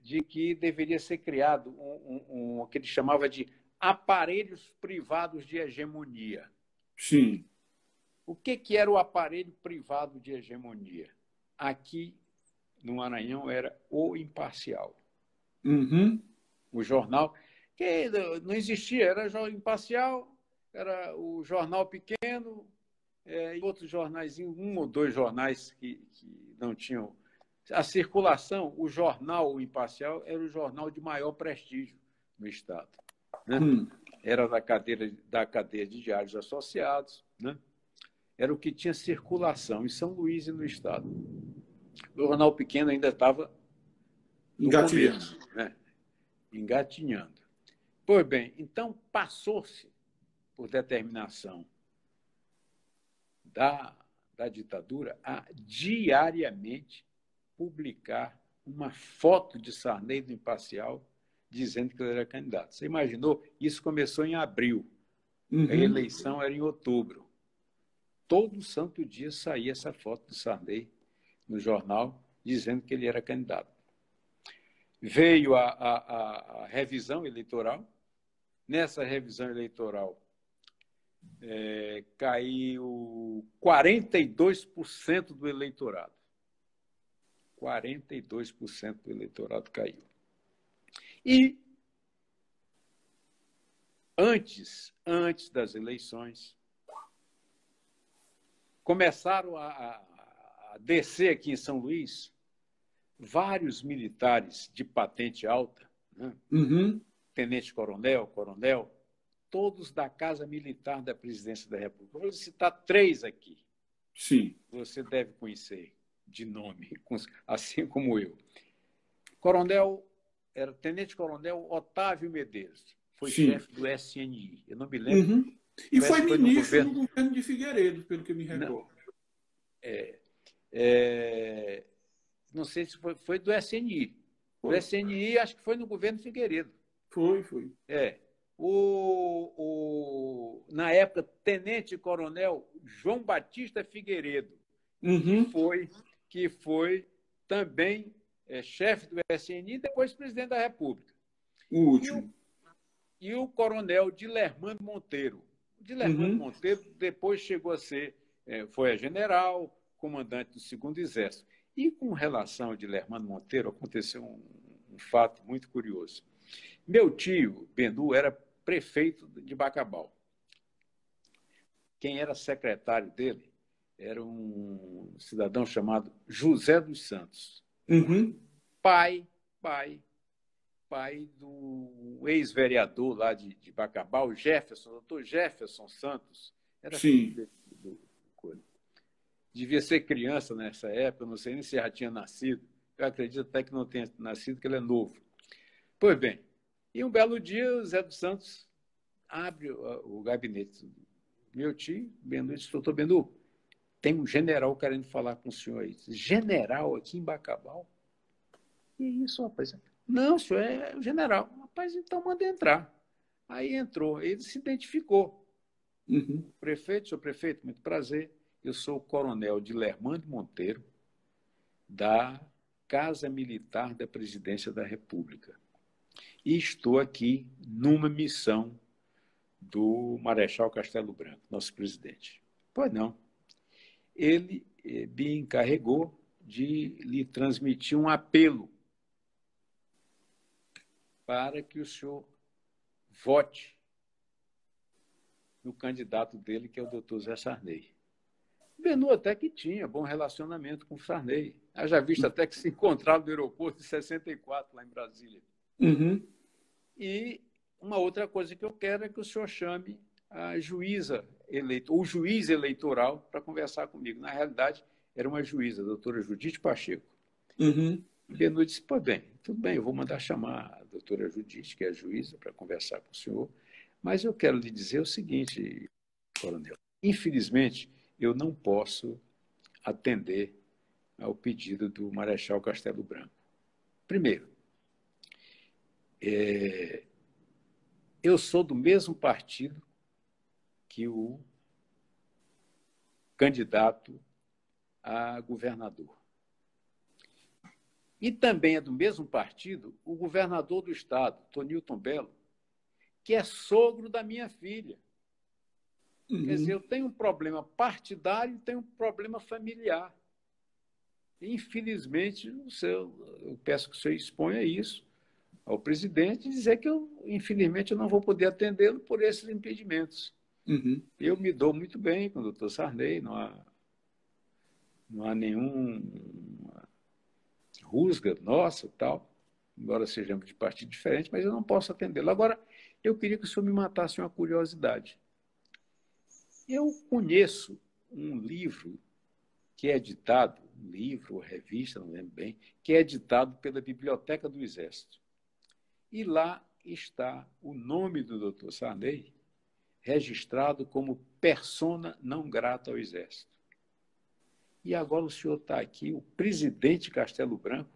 De que deveria ser criado o que ele chamava de aparelhos privados de hegemonia. Sim. O que era o aparelho privado de hegemonia? Aqui, no Maranhão, era o Imparcial. O jornal, que não existia, era o Imparcial, era o jornal pequeno, e outros jornais, 1 ou 2 jornais que não tinham. A circulação, o jornal o Imparcial era o jornal de maior prestígio no Estado. Né? Era da cadeia de diários associados, né? Era o que tinha circulação em São Luís e no Estado. O jornal pequeno ainda estava engatinhando. Né? Engatinhando. Pois bem, então passou-se, por determinação da ditadura, a diariamente publicar uma foto de Sarney do Imparcial dizendo que ele era candidato. Você imaginou? Isso começou em abril. A eleição era em outubro. Todo santo dia saía essa foto de Sarney no jornal dizendo que ele era candidato. veio a revisão eleitoral. Nessa revisão eleitoral, caiu 42% do eleitorado. 42% do eleitorado caiu. E antes das eleições, começaram a descer aqui em São Luís vários militares de patente alta, né? Tenente-coronel, coronel, todos da Casa Militar da Presidência da República. Eu vou citar 3 aqui. Sim. Você deve conhecer de nome, assim como eu. Coronel, era Tenente-Coronel Otávio Medeiros, foi chefe do SNI. Eu não me lembro. E foi ministro no governo de Figueiredo, pelo que me recordo. Não sei se foi do SNI. O SNI, acho que foi no governo Figueiredo. Foi. Na época, Tenente-Coronel João Batista Figueiredo, que foi também chefe do SNI e depois presidente da República. O último. E o coronel Dilermando Monteiro. O Dilermando Monteiro depois chegou a ser, foi a general, comandante do 2º Exército. E com relação ao Dilermando Monteiro, aconteceu um fato muito curioso. Meu tio, Bendu, era prefeito de Bacabal. Quem era secretário dele era um cidadão chamado José dos Santos. Pai do ex-vereador lá de Bacabal, Jefferson, doutor Jefferson Santos. Era filho do devia ser criança nessa época, não sei nem se já tinha nascido. Eu acredito até que não tenha nascido, porque ele é novo. Pois bem, e um belo dia, o Zé dos Santos abre o gabinete. Meu tio, Bendu, disse: doutor Bendu, tem um general querendo falar com o senhor aí. General aqui em Bacabal? Que isso, rapaz? Não, o senhor é o general. Rapaz, então manda entrar. Aí entrou, ele se identificou. Prefeito, senhor prefeito, muito prazer. Eu sou o coronel Dilermando Monteiro, da Casa Militar da Presidência da República. E estou aqui numa missão do Marechal Castelo Branco, nosso presidente. Pois não. Ele me encarregou de lhe transmitir um apelo para que o senhor vote no candidato dele, que é o doutor Zé Sarney. Bennu até que tinha bom relacionamento com o Sarney. Haja visto até que se encontraram no aeroporto de 64, lá em Brasília. E uma outra coisa que eu quero é que o senhor chame a juíza o juiz eleitoral para conversar comigo. Na realidade, era uma juíza, a doutora Judite Pacheco. Bennu disse: pô, bem, tudo bem, eu vou mandar chamar a doutora Judite, que é a juíza, para conversar com o senhor, mas eu quero lhe dizer o seguinte, coronel. Infelizmente, eu não posso atender ao pedido do Marechal Castelo Branco. Primeiro, eu sou do mesmo partido que o candidato a governador. E também é do mesmo partido o governador do estado, Tonilton Belo, que é sogro da minha filha. Quer dizer, eu tenho um problema partidário e tenho um problema familiar. Infelizmente, eu peço que o senhor exponha isso ao presidente e dizer que, infelizmente, eu não vou poder atendê-lo por esses impedimentos. Eu me dou muito bem com o doutor Sarney, não há nenhuma rusga nossa, tal, embora sejamos de partido diferente, mas eu não posso atendê-lo. Agora, eu queria que o senhor me matasse uma curiosidade. Eu conheço um livro que é editado, um livro ou revista, não lembro bem, que é editado pela Biblioteca do Exército. E lá está o nome do Dr. Sarney registrado como persona não grata ao Exército. E agora o senhor está aqui, o presidente Castelo Branco,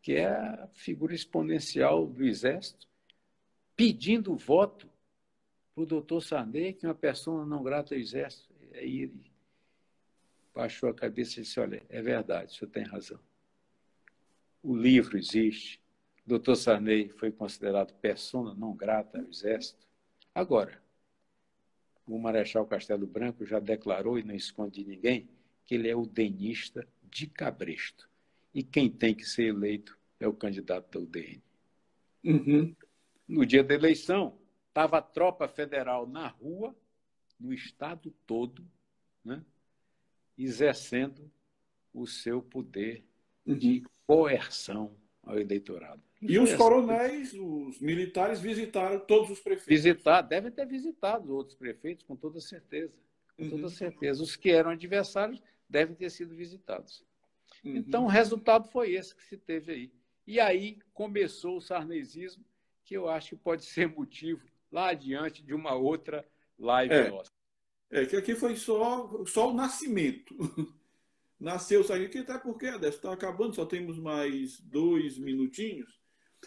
que é a figura exponencial do Exército, pedindo voto para o doutor Sarney, que é uma persona não grata ao Exército. Aí ele baixou a cabeça e disse: olha, é verdade, o senhor tem razão. O livro existe, O Dr. Sarney foi considerado persona não grata ao Exército. Agora, o Marechal Castelo Branco já declarou, e não esconde de ninguém, que ele é o denista de cabresto. E quem tem que ser eleito é o candidato da UDN. Uhum. No dia da eleição, estava a tropa federal na rua, no estado todo, né, exercendo o seu poder de coerção ao eleitorado. E os coronéis, os militares, visitaram todos os prefeitos. Devem ter visitado outros prefeitos, com toda certeza. Com toda certeza. Os que eram adversários devem ter sido visitados. Então, o resultado foi esse que se teve aí. E aí começou o sarnezismo, que eu acho que pode ser motivo, lá adiante, de uma outra live nossa. Que aqui foi só o nascimento. Nasceu o sarnezismo, até porque, Décio, está acabando, só temos mais 2 minutinhos.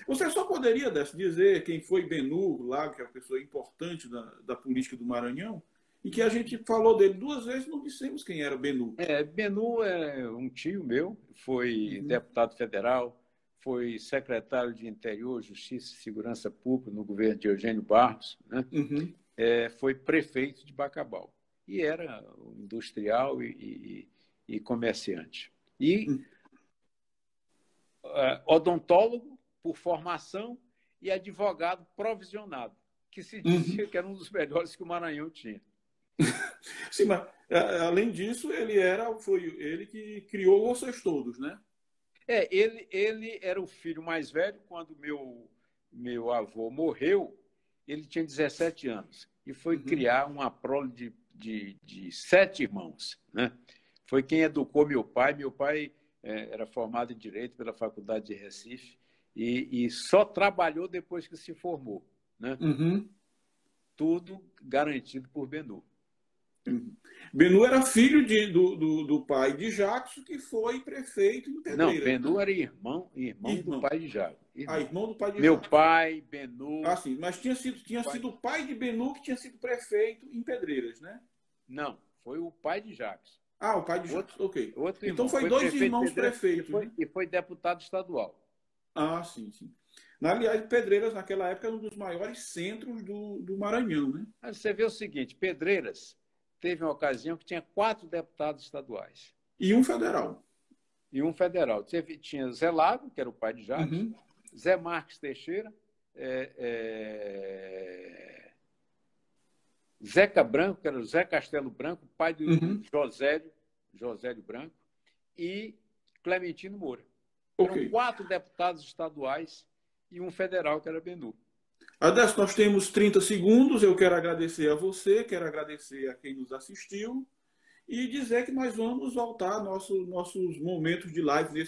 Você só poderia, Décio, dizer quem foi Benhur, lá, que é uma pessoa importante da política do Maranhão, e que a gente falou dele 2 vezes, não dissemos quem era Benhur. Benhur é um tio meu, foi deputado federal, foi secretário de Interior, Justiça e Segurança Pública no governo de Eugênio Barros, né? Foi prefeito de Bacabal. E era industrial e comerciante. E odontólogo por formação e advogado provisionado, que se dizia que era um dos melhores que o Maranhão tinha. Sim, mas além disso, foi ele que criou vocês todos, né? Ele era o filho mais velho. Quando meu avô morreu, ele tinha 17 anos e foi criar uma prole de 7 irmãos, né? Foi quem educou meu pai. Meu pai era formado em Direito pela Faculdade de Recife e só trabalhou depois que se formou, né? Tudo garantido por Benhur. Benhur era filho do pai de Jackson, que foi prefeito em Pedreira. Não, Benhur era irmão do pai de Jackson. Irmão do pai de Meu Jackson. pai, Benhur... Ah, sim, mas tinha sido o pai de Benhur que tinha sido prefeito em Pedreiras, né? Não, foi o pai de Jackson. Ah, o pai de Jackson, ok. Outro então irmão. foi 2 irmãos prefeitos. E foi deputado estadual. Ah, sim, sim. Aliás, Pedreiras, naquela época, era um dos maiores centros do Maranhão, né? Você vê o seguinte, Pedreiras teve uma ocasião que tinha 4 deputados estaduais. E um federal. Tinha Zé Lago, que era o pai de Jackson, Zé Marques Teixeira, Zeca Branco, que era o Zé Castelo Branco, pai do Josélio Branco, e Clementino Moura. Eram 4 deputados estaduais e um federal, que era Benhur. Adesso, nós temos 30 segundos. Eu quero agradecer a você, quero agradecer a quem nos assistiu e dizer que nós vamos voltar aos nossos momentos de live,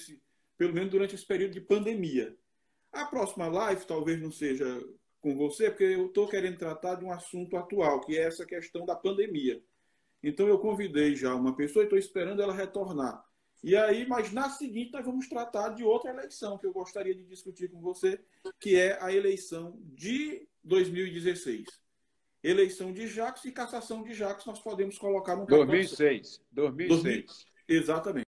pelo menos durante esse período de pandemia. A próxima live talvez não seja com você, porque eu estou querendo tratar de um assunto atual, que é essa questão da pandemia. Então, eu convidei já uma pessoa e estou esperando ela retornar. E aí, mas na seguinte, nós vamos tratar de outra eleição que eu gostaria de discutir com você, que é a eleição de 2016. Eleição de Jackson e cassação de Jackson, nós podemos colocar no 2006. Exatamente.